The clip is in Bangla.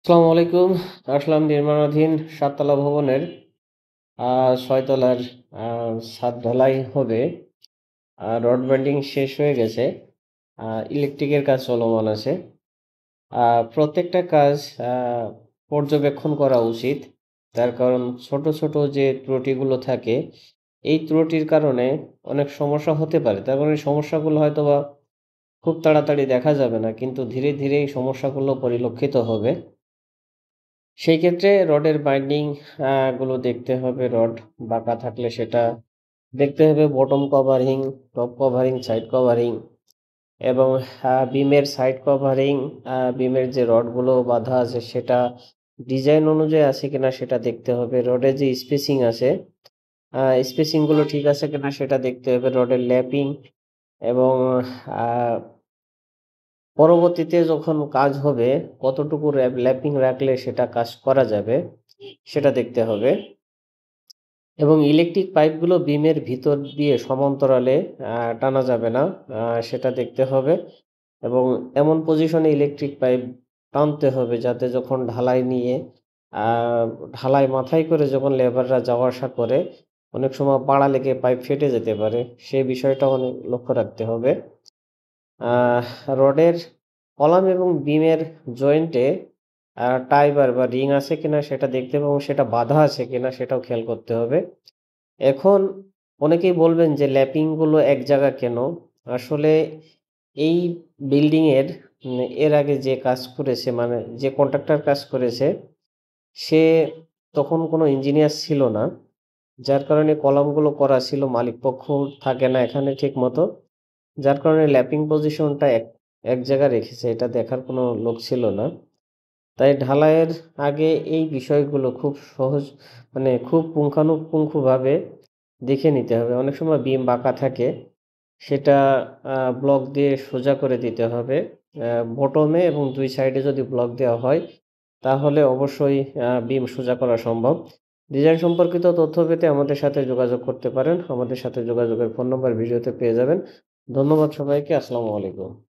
আসসালামু আলাইকুম। আসলাম নির্মাণাধীন ৭ তলা ভবনের ৬ তলার আ ছাদ ঢালাই হবে। রড বেন্ডিং শেষ হয়ে গেছে। আ ইলেকট্রিকের কাজ চলমান আছে। আ প্রত্যেকটা কাজ আ পর্যবেক্ষণ করা উচিত। তার কারণ ছোট ছোট যে ত্রুটিগুলো থাকে, এই ত্রুটির কারণে অনেক সমস্যা হতে পারে। তার কারণ এই সমস্যাগুলো হয়তোবা খুব তাড়াতাড়ি দেখা যাবে না। কিন্তু ধীরে ধীরে এই সমস্যাগুলো পরিলক্ষিত হবে। সেই ক্ষেত্রে রডের বাইন্ডিং গুলো দেখতে হবে। রড বাঁকা থাকলে সেটা দেখতে হবে। Bottom covering, top covering, side covering এবং বিমের সাইড কভারিং, বিমের যে রডগুলো বাঁধা আছে সেটা ডিজাইন অনুযায়ী আছে কিনা সেটা দেখতে হবে। রডের যে স্পেসিং আছে, আ স্পেসিং গুলো ঠিক আছে কিনা সেটা দেখতে হবে। রডের ল্যাপিং এবং আ পরবর্তীতে যখন কাজ হবে কতটুকু ল্যাপিং রাখলে সেটা কাজ করা যাবে সেটা দেখতে হবে। এবং ইলেকট্রিক পাইপগুলো বিমের ভিতর দিয়ে সমান্তরালে টানা যাবে না। সেটা দেখতে হবে এবং এমন পজিশনে ইলেকট্রিক পাইপ টানতে হবে যাতে যখন ঢালাই নিয়ে আ ঢালাই মাথায় করে যখন লেবাররা যাওয়া আসা করে, অনেক সময় পাড়া লেগে পাইপ ফেটে যেতে পারে। সে বিষয়টাও অনেক লক্ষ্য রাখতে হবে। আহ রডের কলাম এবং বিমের জয়েন্টে টাইবার বা রিং আছে কিনা সেটা দেখতে হবে এবং সেটা বাঁধা আছে কিনা সেটাও খেয়াল করতে হবে। এখন অনেকেই বলবেন যে ল্যাপিং গুলো এক জায়গা কেন? আসলে এই বিল্ডিং এর এর আগে যে কাজ করেছে মানে যে কন্ট্রাক্টর কাজ করেছে, সে তখন কোনো ইঞ্জিনিয়ার ছিল না। যার কারণে কলামগুলো করা ছিল, মালিক পক্ষ থাকে না এখানে ঠিকমতো। যার কারণে ল্যাপিং পজিশনটা এক জায়গায় রেখেছে। এটা দেখার কোনো লোক ছিল না। তাই ঢালাইয়ের আগে এই বিষয়গুলো খুব সহজ মানে খুব পুঙ্খানুপুঙ্খভাবে দেখে নিতে হবে। অনেক সময় বিম বাঁকা থাকে, সেটা ব্লক দিয়ে সোজা করে দিতে হবে। বটমে এবং ২ সাইডে যদি ব্লক দেওয়া হয়, তাহলে অবশ্যই বিম সোজা করা সম্ভব। ডিজাইন সম্পর্কিত তথ্য পেতে আমাদের সাথে যোগাযোগ করতে পারেন। আমাদের সাথে যোগাযোগের ফোন নাম্বার ভিডিওতে পেয়ে যাবেন। ধন্যবাদ সবাইকে। আসসালামু আলাইকুম।